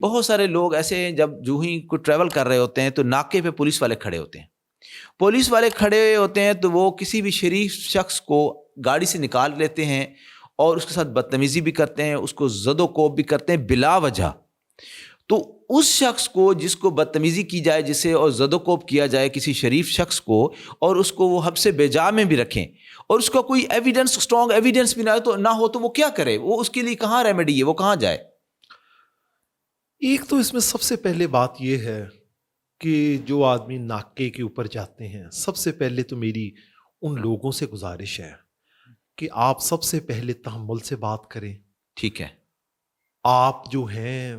بہت سارے لوگ ایسے ہیں جب جو ہی کوئی ٹریول کر رہے ہوتے ہیں تو ناکے پہ پولیس والے کھڑے ہوتے ہیں. پولیس والے کھڑے ہوتے ہیں تو وہ کسی بھی شریف شخص کو گاڑی سے نکال لیتے ہیں اور اس کے ساتھ بدتمیزی بھی کرتے ہیں, اس کو زد و کوب بھی کرتے ہیں بلا وجہ. تو اس شخص کو جس کو بدتمیزی کی جائے جسے اور زد و کوب کیا جائے کسی شریف شخص کو, اور اس کو وہ حبس بیجا میں بھی رکھیں اور اس کا کوئی ایویڈنس اسٹرانگ ایویڈنس بھی نہ ہو تو وہ کیا کرے؟ وہ اس کے لیے کہاں ریمیڈی ہے, وہ کہاں جائے؟ ایک تو اس میں سب سے پہلے بات یہ ہے کہ جو آدمی ناکے کے اوپر جاتے ہیں, سب سے پہلے تو میری ان لوگوں سے گزارش ہے کہ آپ سب سے پہلے تحمل سے بات کریں. ٹھیک ہے. آپ جو ہیں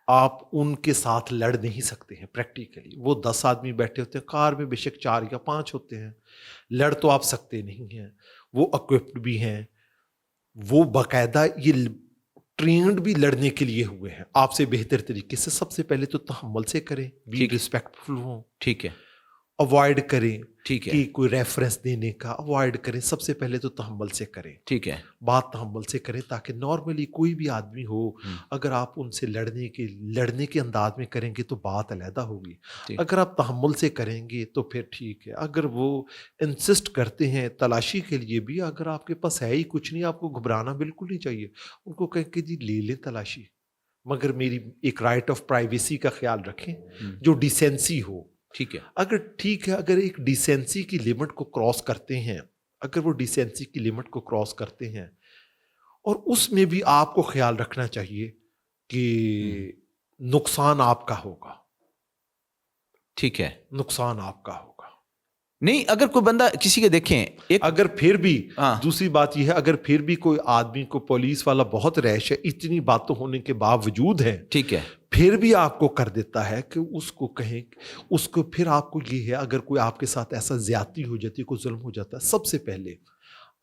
آپ ان کے ساتھ لڑ نہیں سکتے ہیں پریکٹیکلی. وہ 10 آدمی بیٹھے ہوتے ہیں, کار میں بے شک 4 یا 5 ہوتے ہیں, لڑ تو آپ سکتے نہیں ہیں. وہ اکوپڈ بھی ہیں, وہ باقاعدہ یہ ٹرینڈ بھی لڑنے کے لیے ہوئے ہیں آپ سے بہتر طریقے سے. سب سے پہلے تو تحمل سے کریں, بی ریسپیکٹفل ہوں. ٹھیک ہے. اوائڈ کریں ٹھیک ہے. کہ کوئی ریفرنس دینے کا اوائڈ کریں. سب سے پہلے تو تحمل سے کریں. ٹھیک ہے. بات تحمل سے کریں تاکہ نارملی کوئی بھی آدمی ہو اگر آپ ان سے لڑنے کے انداز میں کریں گے تو بات علیحدہ ہوگی. اگر آپ تحمل سے کریں گے تو پھر ٹھیک ہے. اگر وہ انسسٹ کرتے ہیں تلاشی کے لیے بھی, اگر آپ کے پاس ہے ہی کچھ نہیں, آپ کو گھبرانا بالکل نہیں چاہیے. ان کو کہیں کہ جی لے لیں تلاشی, مگر میری ایک رائٹ آف پرائیویسی کا خیال رکھیں جو ڈیسینسی ہو. ٹھیک ہے. اگر ٹھیک ہے, اگر ایک ڈیسینسی کی لمٹ کو کراس کرتے ہیں, اگر وہ ڈیسینسی کی لمٹ کو کراس کرتے ہیں, اور اس میں بھی آپ کو خیال رکھنا چاہیے کہ نقصان آپ کا ہوگا. ٹھیک ہے. نقصان آپ کا ہوگا. نہیں, اگر کوئی بندہ کسی کے دیکھیں اگر پھر بھی دوسری بات یہ ہے, اگر پھر بھی کوئی آدمی کو پولیس والا بہت ریش ہے, اتنی باتوں ہونے کے باوجود ہے, ٹھیک ہے, پھر بھی آپ کو کر دیتا ہے کہ اس کو کہیں, اس کو پھر آپ کو یہ ہے, اگر کوئی آپ کے ساتھ ایسا زیادتی ہو جاتی ہے, کوئی ظلم ہو جاتا ہے, سب سے پہلے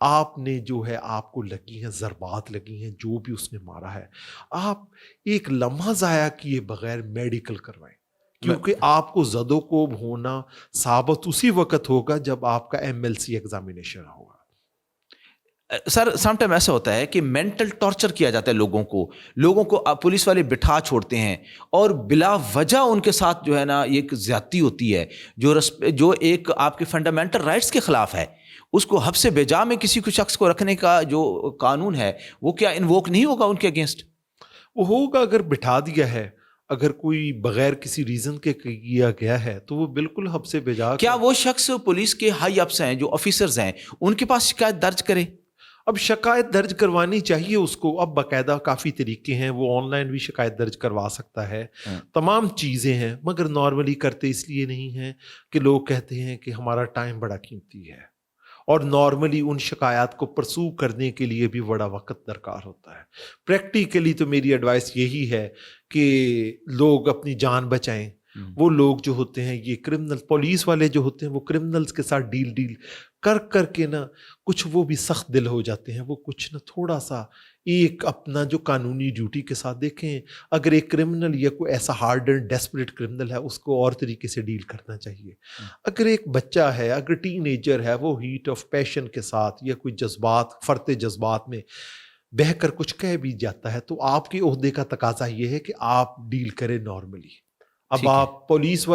آپ نے جو ہے آپ کو لگی ہیں ضربات لگی ہیں, جو بھی اس نے مارا ہے, آپ ایک لمحہ ضائع کیے بغیر میڈیکل کروائیں. کیونکہ آپ کو زد و کوب ہونا ثابت اسی وقت ہوگا جب آپ کا MLC ایگزامینیشن ہوگا. سر سم ٹائم ایسا ہوتا ہے کہ مینٹل ٹارچر کیا جاتا ہے لوگوں کو پولیس والے بٹھا چھوڑتے ہیں اور بلا وجہ ان کے ساتھ جو ہے نا ایک زیادتی ہوتی ہے جو ایک آپ کے فنڈامنٹل رائٹس کے خلاف ہے. اس کو حبس بیجا میں کسی کو شخص کو رکھنے کا جو قانون ہے وہ کیا انووک نہیں ہوگا ان کے اگینسٹ؟ وہ ہوگا اگر بٹھا دیا ہے, اگر کوئی بغیر کسی ریزن کے کیا گیا ہے تو وہ بالکل حبس بیجا. کیا وہ شخص پولیس کے ہائی اپس ہیں جو آفیسرز ہیں ان کے پاس شکایت درج کرے؟ اب شکایت درج کروانی چاہیے اس کو. اب باقاعدہ کافی طریقے ہیں, وہ آن لائن بھی شکایت درج کروا سکتا ہے, تمام چیزیں ہیں, مگر نارملی کرتے اس لیے نہیں ہیں کہ لوگ کہتے ہیں کہ ہمارا ٹائم بڑا قیمتی ہے, اور نارملی ان شکایات کو پرسو کرنے کے لیے بھی بڑا وقت درکار ہوتا ہے. پریکٹیکلی تو میری ایڈوائس یہی ہے کہ لوگ اپنی جان بچائیں. وہ لوگ جو ہوتے ہیں یہ کرمنل, پولیس والے جو ہوتے ہیں وہ کرمنلز کے ساتھ ڈیل کر کے نا کچھ وہ بھی سخت دل ہو جاتے ہیں. وہ کچھ نا تھوڑا سا ایک اپنا جو قانونی ڈیوٹی کے ساتھ دیکھیں. اگر ایک کرمنل یا کوئی ایسا ہارڈ اینڈ ڈیسپریٹ کرمنل ہے اس کو اور طریقے سے ڈیل کرنا چاہیے. اگر ایک بچہ ہے, اگر ٹین ایجر ہے, وہ ہیٹ آف پیشن کے ساتھ یا کوئی فرط جذبات میں بہہ کر کچھ کہہ بھی جاتا ہے, تو آپ کے عہدے کا تقاضا یہ ہے کہ آپ ڈیل کریں نارملی. اب آپ پولیس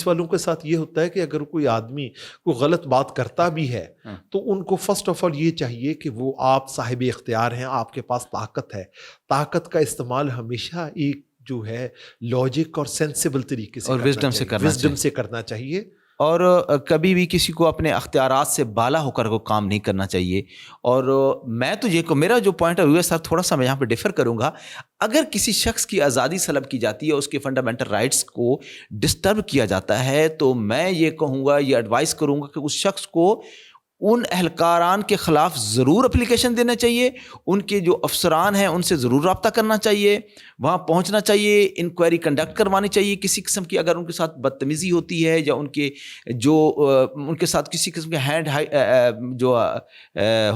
والوں کے ساتھ یہ ہوتا ہے کہ اگر کوئی آدمی کوئی غلط بات کرتا بھی ہے تو ان کو فرسٹ آف آل یہ چاہیے کہ وہ آپ صاحب اختیار ہیں, آپ کے پاس طاقت ہے, طاقت کا استعمال ہمیشہ ایک جو ہے لاجک اور سینسیبل طریقے سے اور وزڈم سے کرنا چاہیے. اور کبھی بھی کسی کو اپنے اختیارات سے بالا ہو کر کو کام نہیں کرنا چاہیے. اور میں تو یہ میرا جو پوائنٹ آف ویو ہے سر, تھوڑا سا میں یہاں پہ ڈیفر کروں گا. اگر کسی شخص کی آزادی سلب کی جاتی ہے, اس کے فنڈامنٹل رائٹس کو ڈسٹرب کیا جاتا ہے, تو میں یہ کہوں گا, یہ ایڈوائز کروں گا کہ اس شخص کو ان اہلکاران کے خلاف ضرور اپلیکیشن دینا چاہیے, ان کے جو افسران ہیں ان سے ضرور رابطہ کرنا چاہیے, وہاں پہنچنا چاہیے, انکوائری کنڈکٹ کروانی چاہیے. کسی قسم کی اگر ان کے ساتھ بدتمیزی ہوتی ہے یا ان کے ساتھ کسی قسم کے ہینڈ جو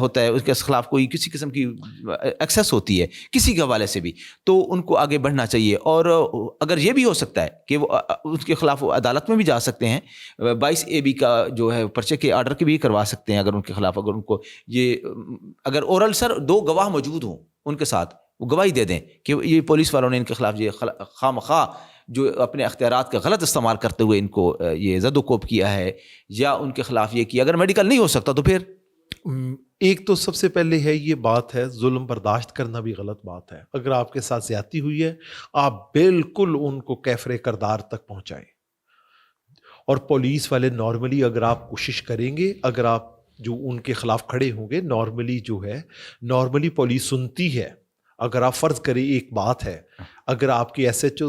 ہوتا ہے اس کے خلاف کوئی کسی قسم کی ایکسیس ہوتی ہے کسی کے حوالے سے بھی, تو ان کو آگے بڑھنا چاہیے. اور اگر یہ بھی ہو سکتا ہے کہ وہ اس کے خلاف وہ عدالت میں بھی جا سکتے ہیں, 22 AB کا جو ہے پرچے کے آرڈر کے بھی کروا سکتے ہیں اگر ان کے خلاف, اگر ان کو یہ اگر اورل سر 2 گواہ موجود ہوں ان کے ساتھ, وہ گواہی دے دیں کہ یہ پولیس والوں نے ان کے خلاف یہ خواہ مخواہ جو اپنے اختیارات کا غلط استعمال کرتے ہوئے ان کو یہ زد و کوب کیا ہے یا ان کے خلاف یہ کیا. اگر میڈیکل نہیں ہو سکتا تو پھر ایک تو سب سے پہلے ہے یہ بات ہے ظلم برداشت کرنا بھی غلط بات ہے. اگر آپ کے ساتھ زیادتی ہوئی ہے آپ بالکل ان کو کیفر کردار تک پہنچائیں. اور پولیس والے نارملی اگر آپ کوشش کریں گے, اگر آپ جو ان کے خلاف کھڑے ہوں گے, نارملی جو ہے نارملی پولیس سنتی ہے. اگر آپ فرض کریں ایک بات ہے, اگر آپ کی ایس ایچ او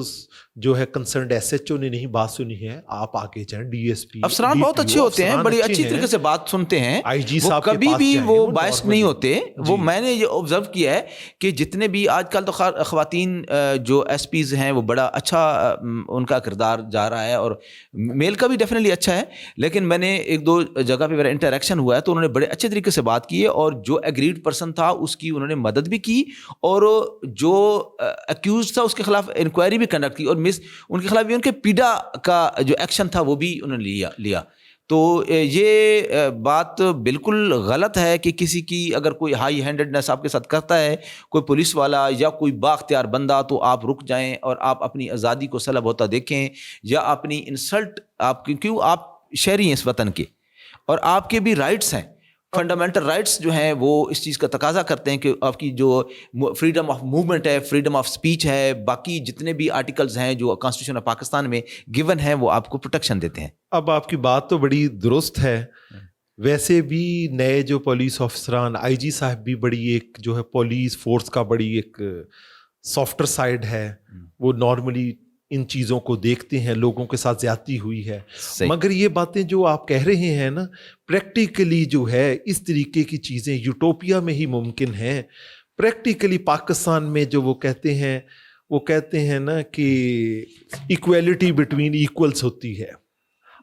جو ہے کنسرنڈ ایس ایچ او نے نہیں بات سنی ہے, آپ آگے جائیں ڈی ایس پی. افسران بہت اچھے ہوتے ہیں, بڑی اچھی طریقے سے بات سنتے ہیں, آئی جی وہ صاحب کبھی بھی وہ باعث نہیں ہوتے. وہ میں نے یہ آبزرو کیا ہے کہ جتنے بھی آج کل تو خواتین جو ایس پیز ہیں وہ بڑا اچھا ان کا کردار جا رہا ہے, اور میل کا بھی ڈیفینیٹلی اچھا ہے. لیکن میں نے ایک دو جگہ پہ میرا انٹریکشن ہوا ہے تو انہوں نے بڑے اچھے طریقے سے بات کی ہے, اور جو ایگریڈ پرسن تھا اس کی انہوں نے مدد بھی کی, اور جو ایکیوز تھا اس کے خلاف انکوائری بھی کنڈکٹ کی, اور ان کے خلاف بھی ان کے پیڈا کا جو ایکشن تھا وہ بھی انہوں نے لیا. تو یہ بات بالکل غلط ہے کہ کسی کی اگر کوئی ہائی ہینڈڈنس آپ کے ساتھ کرتا ہے کوئی پولیس والا یا کوئی بااختیار بندہ, تو آپ رک جائیں اور آپ اپنی آزادی کو سلب ہوتا دیکھیں, یا اپنی انسلٹ آپ کیوں آپ شہری ہیں اس وطن کے, اور آپ کے بھی رائٹس ہیں, فنڈامنٹل رائٹس جو ہیں وہ اس چیز کا تقاضا کرتے ہیں کہ آپ کی جو فریڈم آف موومنٹ ہے, فریڈم آف اسپیچ ہے, باقی جتنے بھی آرٹیکلز ہیں جو کانسٹیٹیوشن آف پاکستان میں گیون ہیں وہ آپ کو پروٹیکشن دیتے ہیں. اب آپ کی بات تو بڑی درست ہے. ویسے بھی نئے جو پولیس آفسران, آئی جی صاحب بھی بڑی ایک جو ہے پولیس فورس کا بڑی ایک سافٹر سائڈ ہے, وہ نارملی ان چیزوں کو دیکھتے ہیں, لوگوں کے ساتھ زیادتی ہوئی ہے. مگر یہ باتیں جو آپ کہہ رہے ہیں نا, پریکٹیکلی جو ہے اس طریقے کی چیزیں یوٹوپیا میں ہی ممکن ہیں. پریکٹیکلی پاکستان میں جو وہ کہتے ہیں نا کہ ایکویلٹی بٹوین ایکولز ہوتی ہے.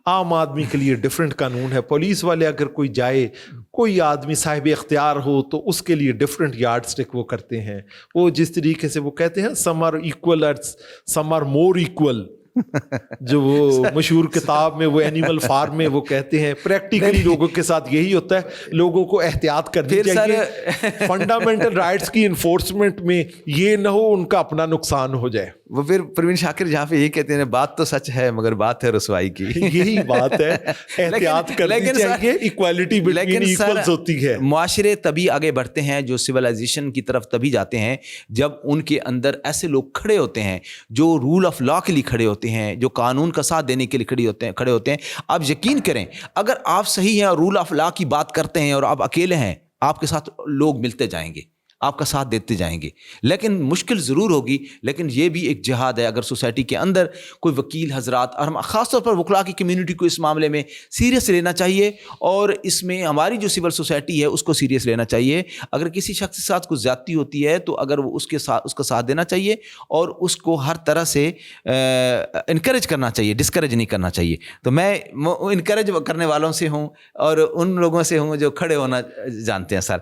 عام آدمی کے لیے ڈفرینٹ قانون ہے. پولیس والے اگر کوئی جائے, کوئی آدمی صاحب اختیار ہو تو اس کے لیے ڈفرینٹ یارڈ سٹک وہ کرتے ہیں. وہ جس طریقے سے وہ کہتے ہیں some are equal some are more equal, جو وہ مشہور کتاب میں وہ اینیمل فارم میں وہ کہتے ہیں, پریکٹیکلی لوگوں کے ساتھ یہی ہوتا ہے. لوگوں کو احتیاط کرنی چاہیے فنڈامنٹل رائٹس کی انفورسمنٹ میں, یہ نہ ہو ان کا اپنا نقصان ہو جائے. وہ پھر پروین شاکر جہاں پہ یہ کہتے ہیں بات تو سچ ہے مگر بات ہے رسوائی کی. یہی بات ہے, احتیاط کرنی چاہیے, ایکوالٹی بٹوین ایکولز ہوتی ہے. معاشرے تبھی آگے بڑھتے ہیں, جو سویلائزیشن کی طرف تبھی جاتے ہیں جب ان کے اندر ایسے لوگ کھڑے ہوتے ہیں جو رول آف لا کے لیے کھڑے ہوتے ہیں, جو قانون کا ساتھ دینے کے لیے کھڑے ہوتے ہیں. آپ یقین کریں اگر آپ صحیح ہیں اور رول آف لا کی بات کرتے ہیں اور آپ اکیلے ہیں, آپ کے ساتھ لوگ ملتے جائیں گے, آپ کا ساتھ دیتے جائیں گے. لیکن مشکل ضرور ہوگی, لیکن یہ بھی ایک جہاد ہے. اگر سوسائٹی کے اندر کوئی وکیل حضرات, اور ہم خاص طور پر وکلاء کی کمیونٹی کو اس معاملے میں سیریس لینا چاہیے, اور اس میں ہماری جو سول سوسائٹی ہے اس کو سیریس لینا چاہیے. اگر کسی شخص کے ساتھ کوئی زیادتی ہوتی ہے تو اگر وہ اس کا ساتھ دینا چاہیے, اور اس کو ہر طرح سے انکریج کرنا چاہیے, ڈسکریج نہیں کرنا چاہیے. تو میں انکریج کرنے والوں سے ہوں اور ان لوگوں سے ہوں جو کھڑے ہونا جانتے ہیں. سر